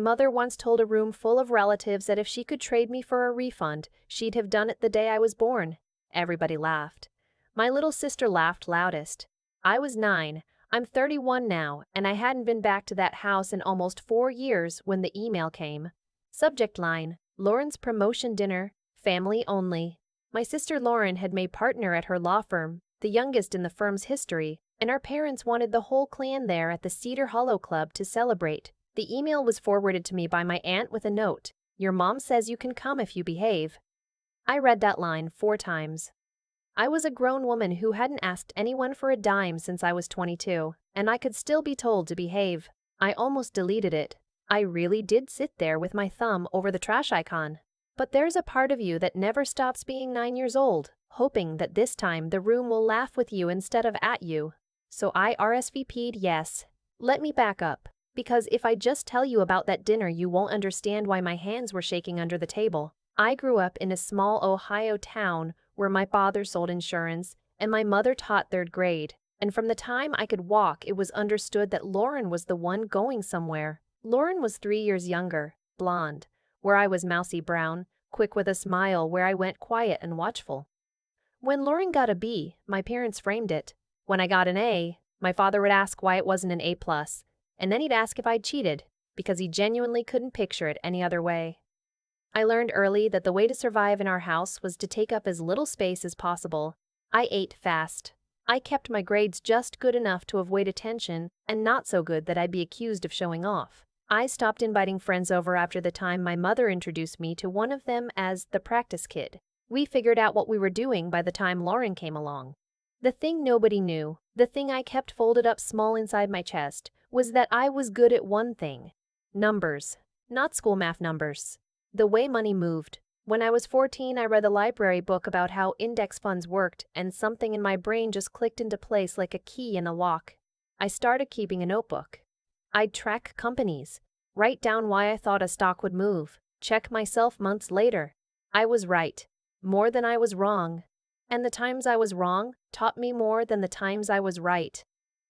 My mother once told a room full of relatives that if she could trade me for a refund, she'd have done it the day I was born. Everybody laughed. My little sister laughed loudest. I was 9. I'm 31 now, and I hadn't been back to that house in almost 4 years when the email came. Subject line: Lauren's promotion dinner, family only. My sister Lauren had made partner at her law firm, the youngest in the firm's history, and our parents wanted the whole clan there at the Cedar Hollow Club to celebrate. The email was forwarded to me by my aunt with a note: "Your mom says you can come if you behave." I read that line 4 times. I was a grown woman who hadn't asked anyone for a dime since I was 22, and I could still be told to behave. I almost deleted it. I really did sit there with my thumb over the trash icon. But there's a part of you that never stops being 9 years old, hoping that this time the room will laugh with you instead of at you. So I RSVP'd yes. Let me back up, because if I just tell you about that dinner you won't understand why my hands were shaking under the table. I grew up in a small Ohio town where my father sold insurance and my mother taught 3rd grade, and from the time I could walk it was understood that Lauren was the one going somewhere. Lauren was 3 years younger, blonde, where I was mousy brown, quick with a smile where I went quiet and watchful. When Lauren got a B, my parents framed it. When I got an A, my father would ask why it wasn't an A+, and then he'd ask if I'd cheated, because he genuinely couldn't picture it any other way. I learned early that the way to survive in our house was to take up as little space as possible. I ate fast. I kept my grades just good enough to avoid attention and not so good that I'd be accused of showing off. I stopped inviting friends over after the time my mother introduced me to one of them as the practice kid. We figured out what we were doing by the time Lauren came along. The thing nobody knew, the thing I kept folded up small inside my chest, was that I was good at one thing: numbers. Not school math numbers. The way money moved. When I was 14, I read a library book about how index funds worked, and something in my brain just clicked into place like a key in a lock. I started keeping a notebook. I'd track companies, write down why I thought a stock would move, check myself months later. I was right, more than I was wrong. And the times I was wrong taught me more than the times I was right.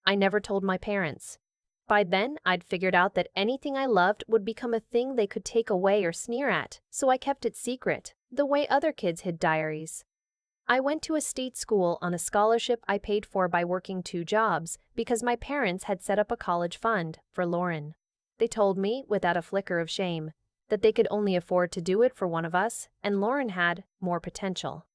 I never told my parents. By then, I'd figured out that anything I loved would become a thing they could take away or sneer at, so I kept it secret, the way other kids hid diaries. I went to a state school on a scholarship I paid for by working 2 jobs because my parents had set up a college fund for Lauren. They told me, without a flicker of shame, that they could only afford to do it for one of us, and Lauren had more potential.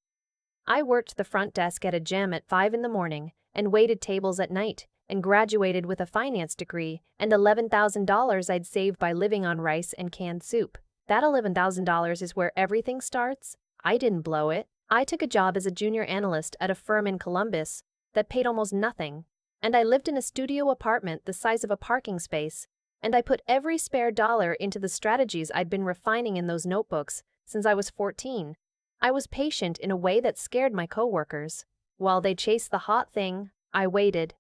I worked the front desk at a gym at 5 in the morning and waited tables at night, and graduated with a finance degree and $11,000 I'd saved by living on rice and canned soup. That $11,000 is where everything starts. I didn't blow it. I took a job as a junior analyst at a firm in Columbus that paid almost nothing, and I lived in a studio apartment the size of a parking space, and I put every spare dollar into the strategies I'd been refining in those notebooks since I was 14. I was patient in a way that scared my coworkers. While they chased the hot thing, I waited.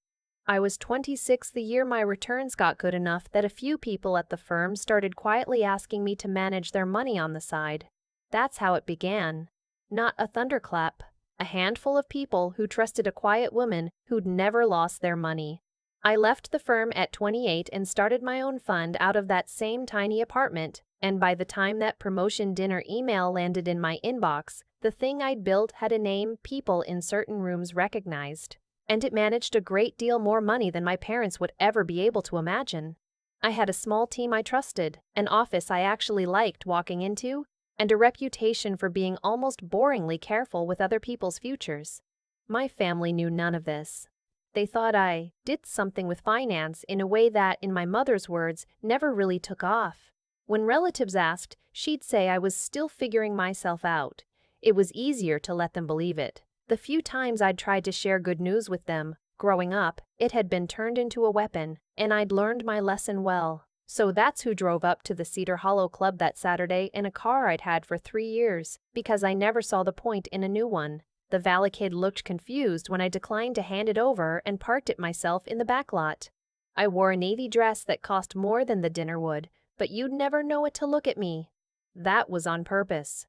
I was 26 the year my returns got good enough that a few people at the firm started quietly asking me to manage their money on the side. That's how it began. Not a thunderclap. A handful of people who trusted a quiet woman who'd never lost their money. I left the firm at 28 and started my own fund out of that same tiny apartment, and by the time that promotion dinner email landed in my inbox, the thing I'd built had a name people in certain rooms recognized. And it managed a great deal more money than my parents would ever be able to imagine. I had a small team I trusted, an office I actually liked walking into, and a reputation for being almost boringly careful with other people's futures. My family knew none of this. They thought I did something with finance in a way that, in my mother's words, never really took off. When relatives asked, she'd say I was still figuring myself out. It was easier to let them believe it. The few times I'd tried to share good news with them, growing up, it had been turned into a weapon, and I'd learned my lesson well. So that's who drove up to the Cedar Hollow Club that Saturday in a car I'd had for 3 years, because I never saw the point in a new one. The Valley kid looked confused when I declined to hand it over and parked it myself in the back lot. I wore a navy dress that cost more than the dinner would, but you'd never know it to look at me. That was on purpose.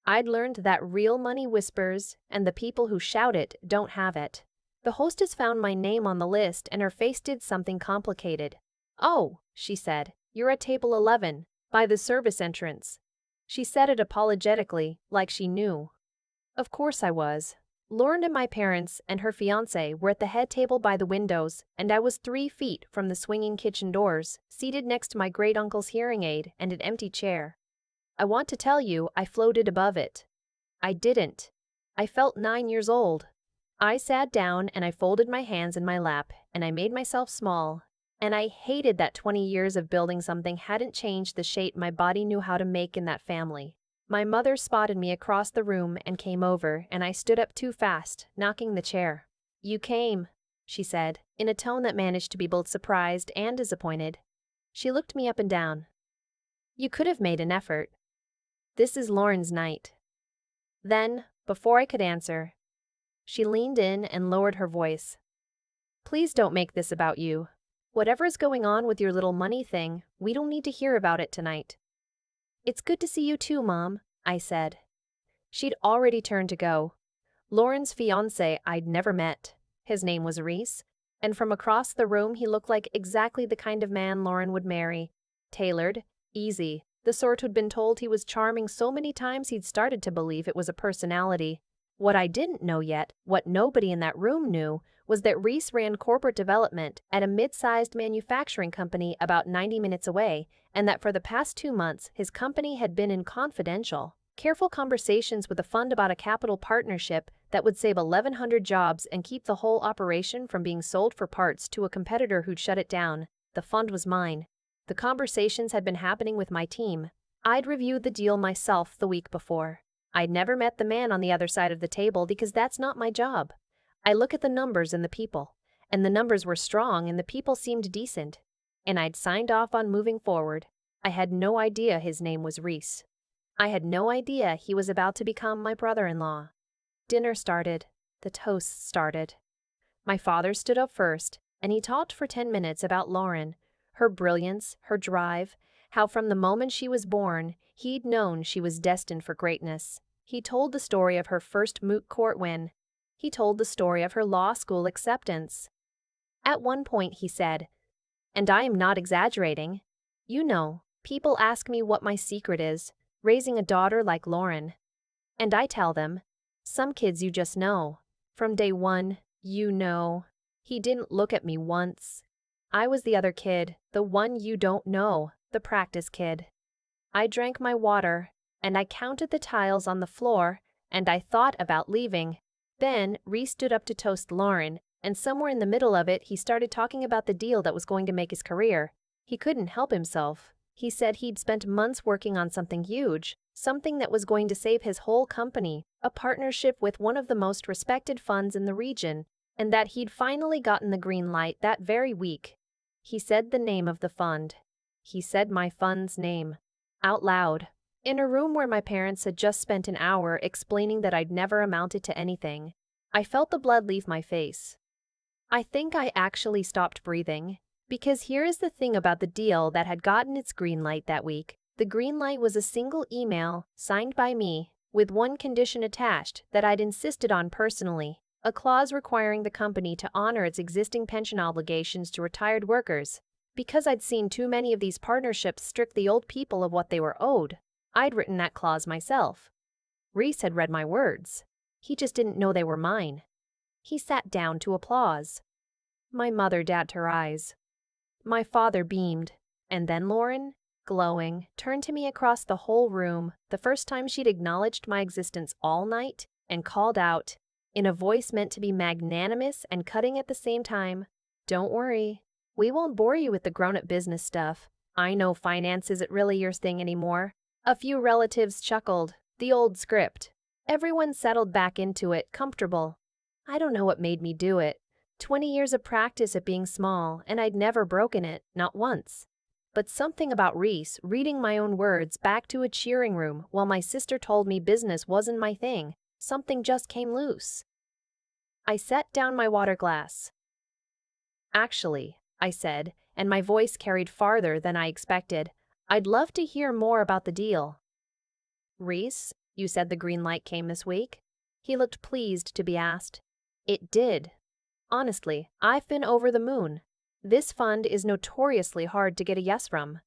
I'd learned that real money whispers, and the people who shout it don't have it. The hostess found my name on the list and her face did something complicated. "Oh," she said, "you're at table 11. By the service entrance. She said it apologetically, like she knew. Of course I was. Lauren and my parents and her fiancé were at the head table by the windows, and I was 3 feet from the swinging kitchen doors, seated next to my great-uncle's hearing aid and an empty chair. I want to tell you, I floated above it. I didn't. I felt 9 years old. I sat down and I folded my hands in my lap and I made myself small. And I hated that 20 years of building something hadn't changed the shape my body knew how to make in that family. My mother spotted me across the room and came over, and I stood up too fast, knocking the chair. "You came," she said, in a tone that managed to be both surprised and disappointed. She looked me up and down. "You could have made an effort. This is Lauren's night." Then, before I could answer, she leaned in and lowered her voice. "Please don't make this about you. Whatever is going on with your little money thing, we don't need to hear about it tonight." "It's good to see you too, Mom," I said. She'd already turned to go. Lauren's fiancé I'd never met. His name was Reese, and from across the room he looked like exactly the kind of man Lauren would marry. Tailored, easy, the sort who'd been told he was charming so many times he'd started to believe it was a personality. What I didn't know yet, what nobody in that room knew, was that Reese ran corporate development at a mid-sized manufacturing company about 90 minutes away, and that for the past 2 months his company had been in confidential, careful conversations with a fund about a capital partnership that would save 1,100 jobs and keep the whole operation from being sold for parts to a competitor who'd shut it down. The fund was mine. The conversations had been happening with my team. I'd reviewed the deal myself the week before. I'd never met the man on the other side of the table because that's not my job. I look at the numbers and the people, and the numbers were strong and the people seemed decent, and I'd signed off on moving forward. I had no idea his name was Reese. I had no idea he was about to become my brother-in-law. Dinner started. The toasts started. My father stood up first, and he talked for 10 minutes about Lauren, her brilliance, her drive, how from the moment she was born, he'd known she was destined for greatness. He told the story of her first moot court win. He told the story of her law school acceptance. At one point he said, and I am not exaggerating, "You know, people ask me what my secret is, raising a daughter like Lauren. And I tell them, some kids you just know. From day one, you know." He didn't look at me once. I was the other kid, the one you don't know, the practice kid. I drank my water, and I counted the tiles on the floor, and I thought about leaving. Then, Reese stood up to toast Lauren, and somewhere in the middle of it he started talking about the deal that was going to make his career. He couldn't help himself. He said he'd spent months working on something huge, something that was going to save his whole company, a partnership with one of the most respected funds in the region, and that he'd finally gotten the green light that very week. He said the name of the fund. He said my fund's name. Out loud. In a room where my parents had just spent an hour explaining that I'd never amounted to anything. I felt the blood leave my face. I think I actually stopped breathing. Because here is the thing about the deal that had gotten its green light that week. The green light was a single email, signed by me, with one condition attached that I'd insisted on personally, a clause requiring the company to honor its existing pension obligations to retired workers. Because I'd seen too many of these partnerships strip the old people of what they were owed, I'd written that clause myself. Reese had read my words. He just didn't know they were mine. He sat down to applause. My mother dabbed her eyes. My father beamed, and then Lauren, glowing, turned to me across the whole room, the first time she'd acknowledged my existence all night, and called out, in a voice meant to be magnanimous and cutting at the same time, "Don't worry. We won't bore you with the grown-up business stuff. I know finance isn't really your thing anymore." A few relatives chuckled, the old script. Everyone settled back into it, comfortable. I don't know what made me do it. 20 years of practice at being small, and I'd never broken it, not once. But something about Reese reading my own words back to a cheering room while my sister told me business wasn't my thing, something just came loose. I set down my water glass. "Actually," I said, and my voice carried farther than I expected, "I'd love to hear more about the deal." "Reese, you said the green light came this week?" He looked pleased to be asked. "It did. Honestly, I've been over the moon. This fund is notoriously hard to get a yes from.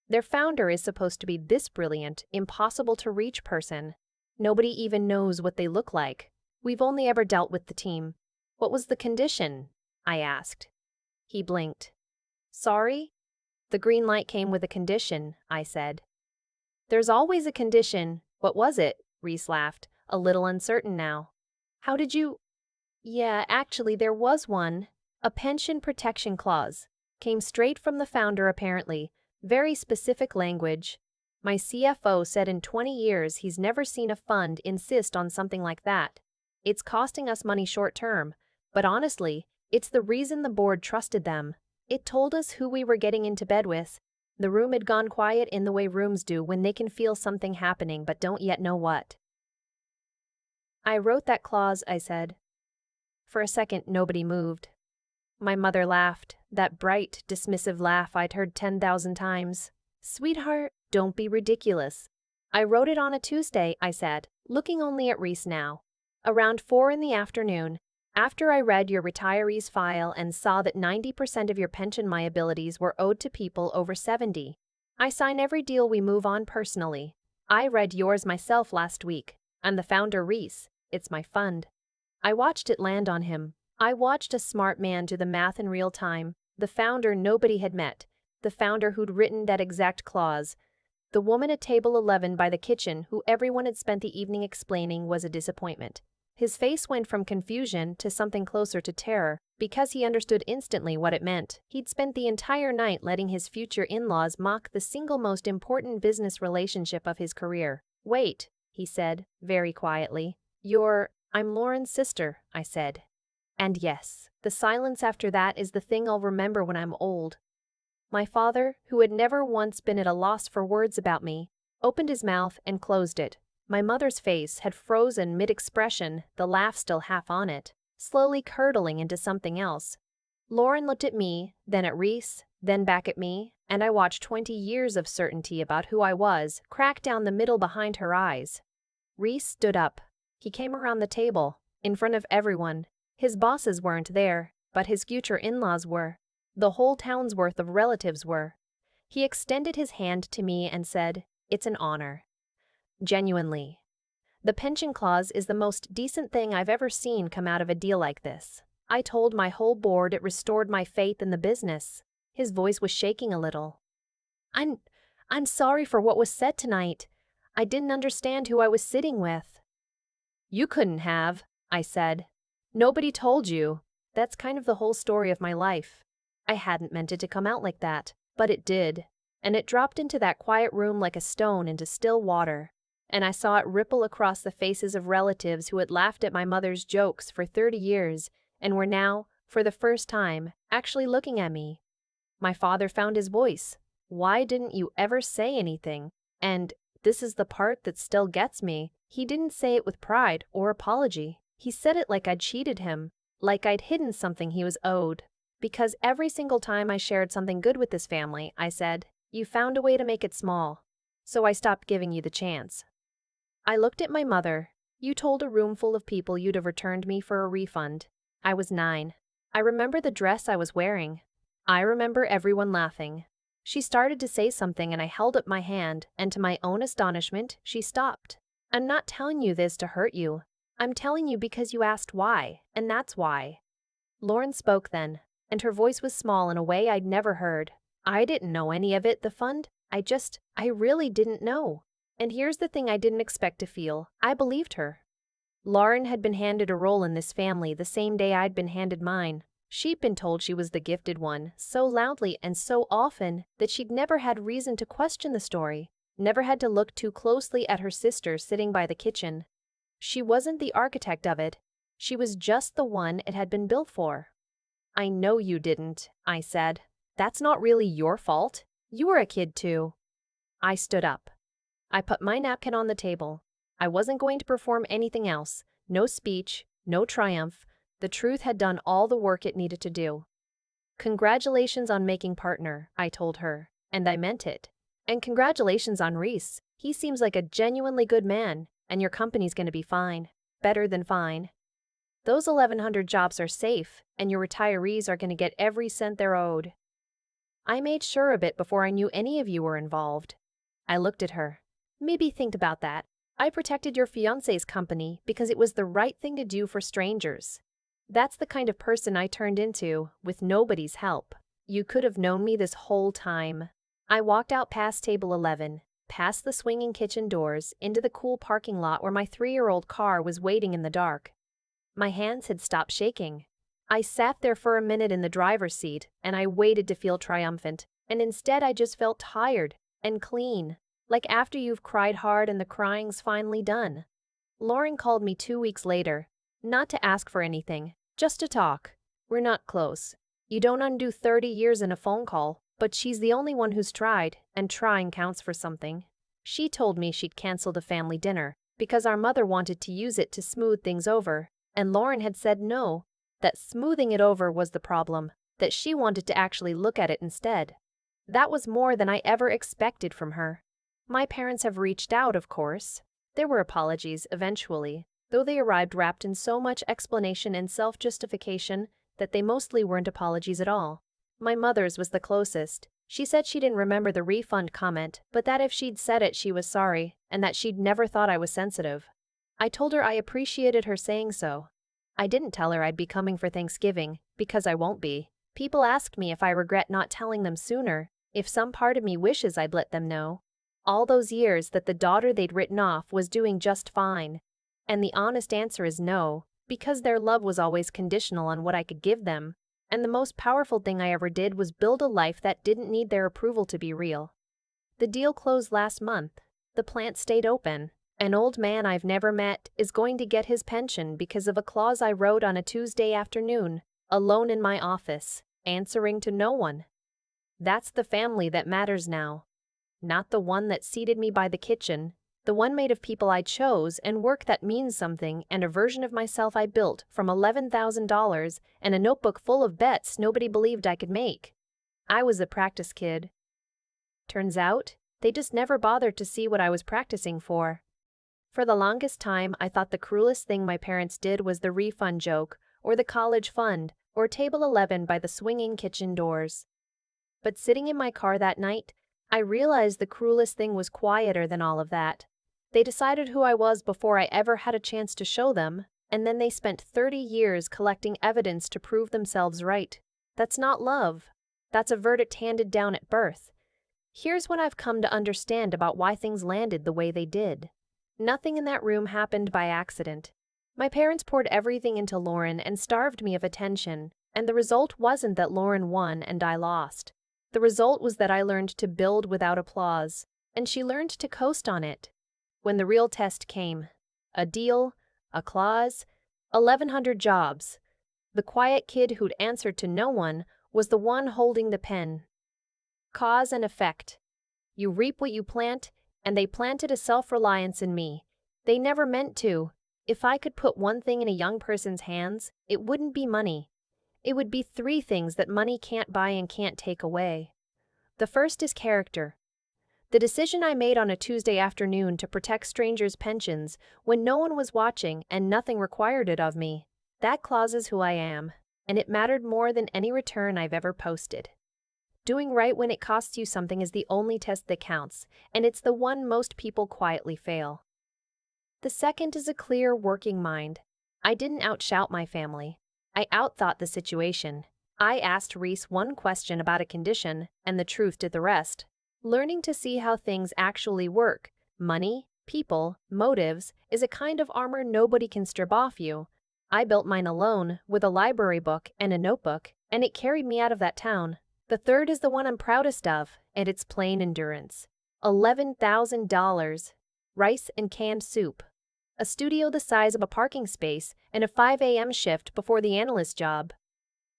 Their founder is supposed to be this brilliant, impossible to reach person. Nobody even knows what they look like. We've only ever dealt with the team. What was the condition? I asked. He blinked. Sorry? The green light came with a condition, I said. There's always a condition. What was it? Reese laughed, a little uncertain now. How did you… Yeah, actually there was one. A pension protection clause. Came straight from the founder apparently. Very specific language. My CFO said in 20 years he's never seen a fund insist on something like that. It's costing us money short term, but honestly, it's the reason the board trusted them. It told us who we were getting into bed with. The room had gone quiet in the way rooms do when they can feel something happening but don't yet know what. I wrote that clause, I said. For a second, nobody moved. My mother laughed, that bright, dismissive laugh I'd heard 10,000 times. Sweetheart, don't be ridiculous. I wrote it on a Tuesday, I said, looking only at Reese now. Around 4 in the afternoon, after I read your retirees file and saw that 90% of your pension liabilities were owed to people over 70. I sign every deal we move on personally. I read yours myself last week. I'm the founder, Reese. It's my fund. I watched it land on him. I watched a smart man do the math in real time. The founder nobody had met. The founder who'd written that exact clause. The woman at table 11 by the kitchen who everyone had spent the evening explaining was a disappointment. His face went from confusion to something closer to terror, because he understood instantly what it meant. He'd spent the entire night letting his future in-laws mock the single most important business relationship of his career. Wait, he said, very quietly. I'm Lauren's sister, I said. And yes, the silence after that is the thing I'll remember when I'm old. My father, who had never once been at a loss for words about me, opened his mouth and closed it. My mother's face had frozen mid-expression, the laugh still half on it, slowly curdling into something else. Lauren looked at me, then at Reese, then back at me, and I watched 20 years of certainty about who I was crack down the middle behind her eyes. Reese stood up. He came around the table, in front of everyone. His bosses weren't there, but his future in-laws were. The whole town's worth of relatives were. He extended his hand to me and said, "It's an honor." Genuinely. The pension clause is the most decent thing I've ever seen come out of a deal like this. I told my whole board it restored my faith in the business. His voice was shaking a little. I'm sorry for what was said tonight. I didn't understand who I was sitting with. You couldn't have, I said. Nobody told you. That's kind of the whole story of my life. I hadn't meant it to come out like that, but it did. And it dropped into that quiet room like a stone into still water. And I saw it ripple across the faces of relatives who had laughed at my mother's jokes for 30 years and were now, for the first time, actually looking at me. My father found his voice. Why didn't you ever say anything? And this is the part that still gets me. He didn't say it with pride or apology. He said it like I'd cheated him, like I'd hidden something he was owed. Because every single time I shared something good with this family, I said, "You found a way to make it small." So I stopped giving you the chance. I looked at my mother. You told a room full of people you'd have returned me for a refund. I was 9. I remember the dress I was wearing. I remember everyone laughing. She started to say something and I held up my hand, and to my own astonishment, she stopped. I'm not telling you this to hurt you. I'm telling you because you asked why, and that's why. Lauren spoke then, and her voice was small in a way I'd never heard. I didn't know any of it, the fund. I really didn't know. And here's the thing I didn't expect to feel. I believed her. Lauren had been handed a role in this family the same day I'd been handed mine. She'd been told she was the gifted one, so loudly and so often that she'd never had reason to question the story, never had to look too closely at her sister sitting by the kitchen. She wasn't the architect of it. She was just the one it had been built for. I know you didn't, I said. That's not really your fault. You were a kid too. I stood up. I put my napkin on the table. I wasn't going to perform anything else. No speech, no triumph. The truth had done all the work it needed to do. Congratulations on making partner, I told her, and I meant it. And congratulations on Reese. He seems like a genuinely good man, and your company's going to be fine. Better than fine. Those 1,100 jobs are safe, and your retirees are going to get every cent they're owed. I made sure of it before I knew any of you were involved. I looked at her. Maybe think about that. I protected your fiancé's company because it was the right thing to do for strangers. That's the kind of person I turned into, with nobody's help. You could have known me this whole time. I walked out past table 11, past the swinging kitchen doors, into the cool parking lot where my 3-year-old car was waiting in the dark. My hands had stopped shaking. I sat there for a minute in the driver's seat, and I waited to feel triumphant, and instead I just felt tired and clean, like after you've cried hard and the crying's finally done. Lauren called me 2 weeks later, not to ask for anything, just to talk. We're not close. You don't undo 30 years in a phone call, but she's the only one who's tried, and trying counts for something. She told me she'd canceled a family dinner because our mother wanted to use it to smooth things over, and Lauren had said no, that smoothing it over was the problem, that she wanted to actually look at it instead. That was more than I ever expected from her. My parents have reached out, of course. There were apologies eventually, though they arrived wrapped in so much explanation and self-justification that they mostly weren't apologies at all. My mother's was the closest. She said she didn't remember the refund comment, but that if she'd said it she was sorry, and that she'd never thought I was sensitive. I told her I appreciated her saying so. I didn't tell her I'd be coming for Thanksgiving, because I won't be. People asked me if I regret not telling them sooner, if some part of me wishes I'd let them know. All those years that the daughter they'd written off was doing just fine. And the honest answer is no, because their love was always conditional on what I could give them. And the most powerful thing I ever did was build a life that didn't need their approval to be real. The deal closed last month. The plant stayed open. An old man I've never met is going to get his pension because of a clause I wrote on a Tuesday afternoon, alone in my office, answering to no one. That's the family that matters now. Not the one that seated me by the kitchen, the one made of people I chose and work that means something and a version of myself I built from $11,000 and a notebook full of bets nobody believed I could make. I was a practice kid. Turns out, they just never bothered to see what I was practicing for. For the longest time, I thought the cruelest thing my parents did was the refund joke, or the college fund, or table 11 by the swinging kitchen doors. But sitting in my car that night, I realized the cruelest thing was quieter than all of that. They decided who I was before I ever had a chance to show them, and then they spent 30 years collecting evidence to prove themselves right. That's not love. That's a verdict handed down at birth. Here's what I've come to understand about why things landed the way they did. Nothing in that room happened by accident. My parents poured everything into Lauren and starved me of attention, and the result wasn't that Lauren won and I lost. The result was that I learned to build without applause, and she learned to coast on it. When the real test came, a deal, a clause, 1,100 jobs, the quiet kid who'd answered to no one was the one holding the pen. Cause and effect. You reap what you plant, and they planted a self-reliance in me. They never meant to. If I could put one thing in a young person's hands, it wouldn't be money. It would be 3 things that money can't buy and can't take away. The first is character. The decision I made on a Tuesday afternoon to protect strangers' pensions when no one was watching and nothing required it of me, that clauses who I am, and it mattered more than any return I've ever posted. Doing right when it costs you something is the only test that counts, and it's the one most people quietly fail. The second is a clear working mind. I didn't outshout my family. I outthought the situation. I asked Reese one question about a condition, and the truth did the rest. Learning to see how things actually work, money, people, motives, is a kind of armor nobody can strip off you. I built mine alone, with a library book and a notebook, and it carried me out of that town. The third is the one I'm proudest of, and it's plain endurance. $11,000. Rice and canned soup. A studio the size of a parking space, and a 5 a.m. shift before the analyst job.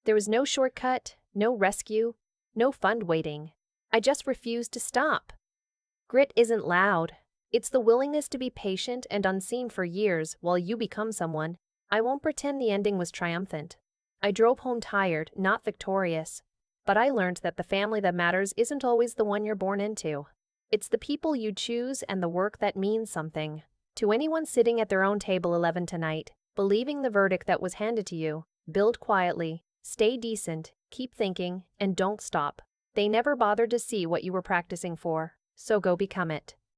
There was no shortcut, no rescue, no fund waiting. I just refused to stop. Grit isn't loud. It's the willingness to be patient and unseen for years while you become someone. I won't pretend the ending was triumphant. I drove home tired, not victorious. But I learned that the family that matters isn't always the one you're born into. It's the people you choose and the work that means something. To anyone sitting at their own table 11 tonight, believing the verdict that was handed to you, build quietly, stay decent, keep thinking, and don't stop. They never bothered to see what you were practicing for, so go become it.